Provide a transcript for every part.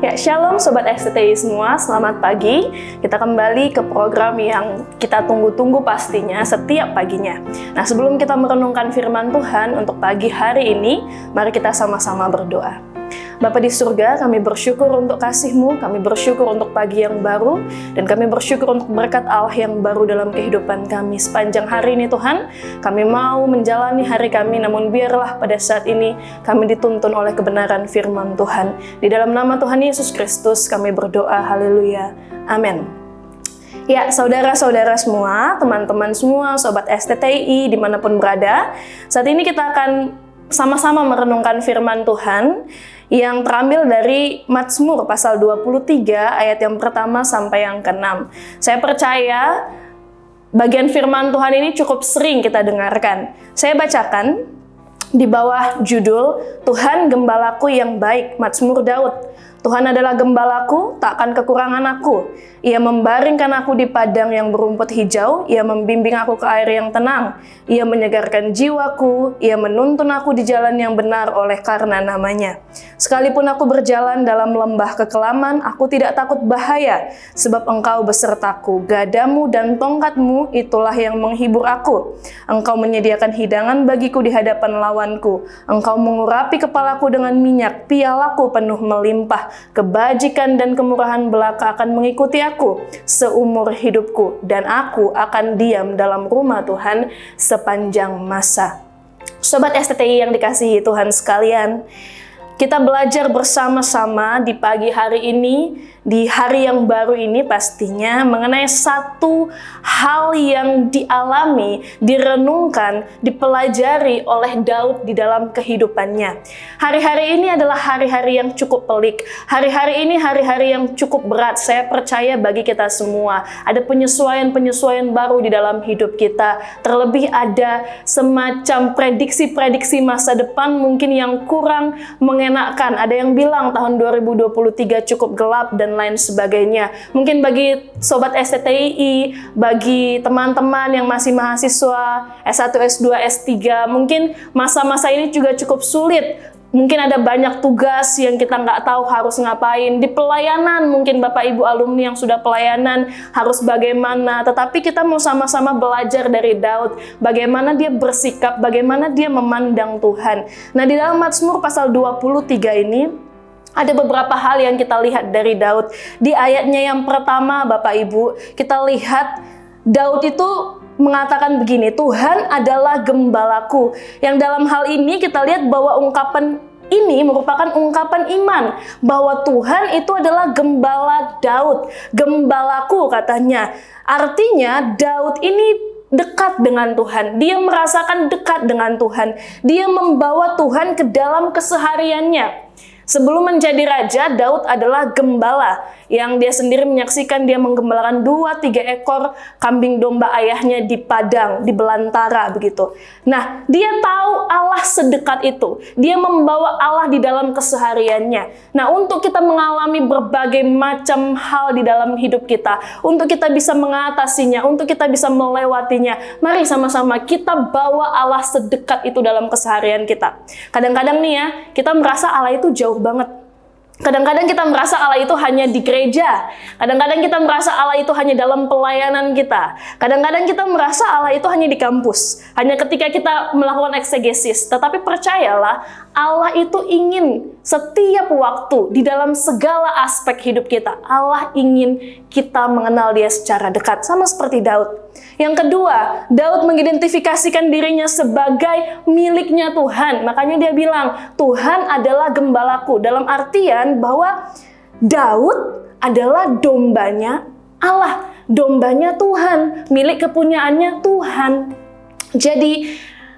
Ya, Shalom Sobat STTI semua, selamat pagi. Kita kembali ke program yang kita tunggu-tunggu pastinya setiap paginya. Nah, sebelum kita merenungkan firman Tuhan untuk pagi hari ini, mari kita sama-sama berdoa. Bapa di surga, kami bersyukur untuk kasih-Mu, kami bersyukur untuk pagi yang baru, dan kami bersyukur untuk berkat Allah yang baru dalam kehidupan kami sepanjang hari ini Tuhan. Kami mau menjalani hari kami, namun biarlah pada saat ini kami dituntun oleh kebenaran firman Tuhan. Di dalam nama Tuhan Yesus Kristus kami berdoa, haleluya, amin. Ya, saudara-saudara semua, teman-teman semua, Sobat STTI dimanapun berada, saat ini kita akan sama-sama merenungkan firman Tuhan yang terambil dari Mazmur pasal 23 ayat yang pertama sampai yang ke-6. Saya percaya bagian firman Tuhan ini cukup sering kita dengarkan. Saya bacakan di bawah judul Tuhan Gembalaku yang Baik, Mazmur Daud. Tuhan adalah gembalaku, tak akan kekurangan aku. Ia membaringkan aku di padang yang berumput hijau, Ia membimbing aku ke air yang tenang. Ia menyegarkan jiwaku, Ia menuntun aku di jalan yang benar oleh karena namanya. Sekalipun aku berjalan dalam lembah kekelaman, aku tidak takut bahaya, sebab Engkau besertaku. Gadamu dan tongkatmu, itulah yang menghibur aku. Engkau menyediakan hidangan bagiku di hadapan lawanku. Engkau mengurapi kepalaku dengan minyak, pialaku penuh melimpah. Kebajikan dan kemurahan belaka akan mengikuti aku seumur hidupku, dan aku akan diam dalam rumah Tuhan sepanjang masa. Sobat STTI yang dikasihi Tuhan sekalian, kita belajar bersama-sama di pagi hari ini, di hari yang baru ini pastinya, mengenai satu hal yang dialami, direnungkan, dipelajari oleh Daud di dalam kehidupannya. Hari-hari ini adalah hari-hari yang cukup pelik. Hari-hari ini hari-hari yang cukup berat. Saya percaya bagi kita semua, ada penyesuaian-penyesuaian baru di dalam hidup kita. Terlebih ada semacam prediksi-prediksi masa depan mungkin yang kurang mengenakan. Ada yang bilang tahun 2023 cukup gelap dan lain sebagainya. Mungkin bagi Sobat STTI, bagi teman-teman yang masih mahasiswa S1, S2, S3, mungkin masa-masa ini juga cukup sulit. Mungkin ada banyak tugas yang kita nggak tahu harus ngapain. Di pelayanan, mungkin Bapak Ibu alumni yang sudah pelayanan harus bagaimana. Tetapi kita mau sama-sama belajar dari Daud. Bagaimana dia bersikap, bagaimana dia memandang Tuhan. Nah, di dalam Mazmur pasal 23 ini, ada beberapa hal yang kita lihat dari Daud. Di ayatnya yang pertama, Bapak Ibu, kita lihat Daud itu mengatakan begini, Tuhan adalah gembalaku. Yang dalam hal ini kita lihat bahwa ungkapan ini merupakan ungkapan iman, bahwa Tuhan itu adalah gembala Daud. Gembalaku katanya. Artinya Daud ini dekat dengan Tuhan. Dia merasakan dekat dengan Tuhan. Dia membawa Tuhan ke dalam kesehariannya. Sebelum menjadi raja, Daud adalah gembala yang dia sendiri menyaksikan dia menggembalakan 2-3 ekor kambing domba ayahnya di padang, di belantara begitu. Nah, dia tahu Allah sedekat itu. Dia membawa Allah di dalam kesehariannya. Nah, untuk kita mengalami berbagai macam hal di dalam hidup kita, untuk kita bisa mengatasinya, untuk kita bisa melewatinya, mari sama-sama kita bawa Allah sedekat itu dalam keseharian kita. Kadang-kadang nih ya, kita merasa Allah itu jauh banget. Kadang-kadang kita merasa Allah itu hanya di gereja. Kadang-kadang kita merasa Allah itu hanya dalam pelayanan kita. Kadang-kadang kita merasa Allah itu hanya di kampus. Hanya ketika kita melakukan eksegesis. Tetapi percayalah, Allah itu ingin setiap waktu di dalam segala aspek hidup kita. Allah ingin kita mengenal Dia secara dekat. Sama seperti Daud. Yang kedua, Daud mengidentifikasikan dirinya sebagai miliknya Tuhan. Makanya dia bilang, Tuhan adalah gembalaku. Dalam artian bahwa Daud adalah dombanya Allah. Dombanya Tuhan. Milik kepunyaannya Tuhan. Jadi,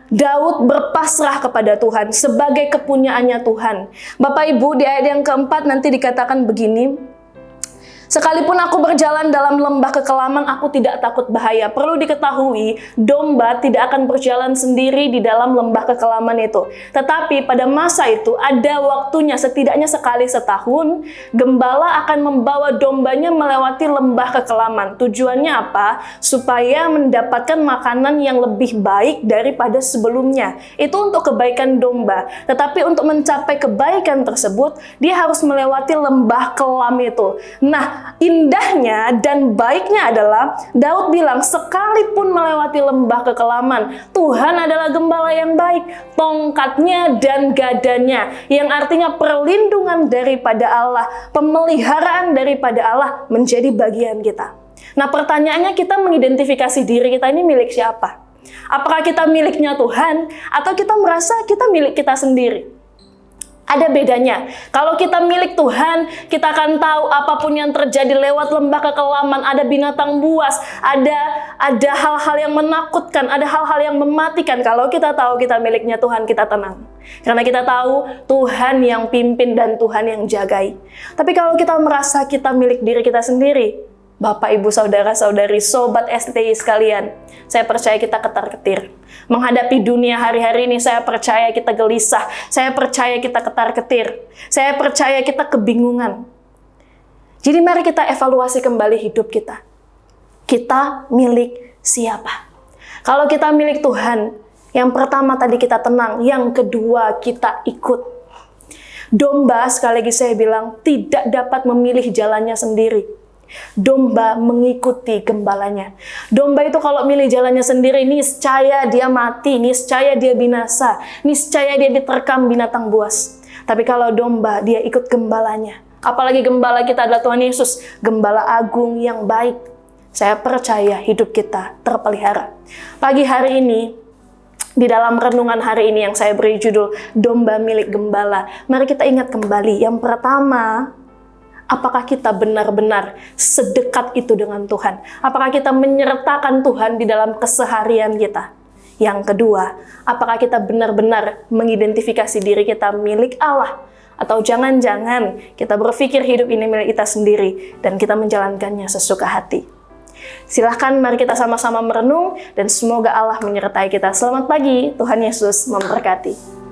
Daud berpasrah kepada Tuhan sebagai kepunyaannya Tuhan. Bapak Ibu, di ayat yang keempat nanti dikatakan begini, Sekalipun aku berjalan dalam lembah kekelaman, aku tidak takut bahaya. Perlu diketahui, domba tidak akan berjalan sendiri di dalam lembah kekelaman itu. Tetapi pada masa itu ada waktunya, setidaknya sekali setahun, gembala akan membawa dombanya melewati lembah kekelaman. Tujuannya apa? Supaya mendapatkan makanan yang lebih baik daripada sebelumnya. Itu untuk kebaikan domba. Tetapi untuk mencapai kebaikan tersebut, dia harus melewati lembah kelam itu. Nah, indahnya dan baiknya adalah Daud bilang, sekalipun melewati lembah kekelaman, Tuhan adalah gembala yang baik, tongkatnya dan gadanya, yang artinya perlindungan daripada Allah, pemeliharaan daripada Allah menjadi bagian kita. Nah, pertanyaannya, kita mengidentifikasi diri kita ini milik siapa? Apakah kita miliknya Tuhan atau kita merasa kita milik kita sendiri? Ada bedanya. Kalau kita milik Tuhan, kita akan tahu apapun yang terjadi lewat lembah kekelaman, ada binatang buas, ada hal-hal yang menakutkan, ada hal-hal yang mematikan. Kalau kita tahu kita miliknya Tuhan, kita tenang. Karena kita tahu Tuhan yang pimpin dan Tuhan yang jagai. Tapi kalau kita merasa kita milik diri kita sendiri, Bapak, Ibu, Saudara-saudari, Sobat STI sekalian, saya percaya kita ketar-ketir. Menghadapi dunia hari-hari ini, saya percaya kita gelisah. Saya percaya kita ketar-ketir. Saya percaya kita kebingungan. Jadi mari kita evaluasi kembali hidup kita. Kita milik siapa? Kalau kita milik Tuhan, yang pertama tadi kita tenang, yang kedua kita ikut. Domba, sekali lagi saya bilang, tidak dapat memilih jalannya sendiri. Domba mengikuti gembalanya. Domba itu kalau milih jalannya sendiri, niscaya dia mati, niscaya dia binasa, niscaya dia diterkam binatang buas. Tapi kalau domba, dia ikut gembalanya. Apalagi gembala kita adalah Tuhan Yesus, gembala agung yang baik. Saya percaya hidup kita terpelihara. Pagi hari ini, di dalam renungan hari ini yang saya beri judul Domba Milik Gembala, mari kita ingat kembali. Yang pertama, apakah kita benar-benar sedekat itu dengan Tuhan? Apakah kita menyertakan Tuhan di dalam keseharian kita? Yang kedua, apakah kita benar-benar mengidentifikasi diri kita milik Allah? Atau jangan-jangan kita berpikir hidup ini milik kita sendiri dan kita menjalankannya sesuka hati? Silahkan mari kita sama-sama merenung dan semoga Allah menyertai kita. Selamat pagi, Tuhan Yesus memberkati.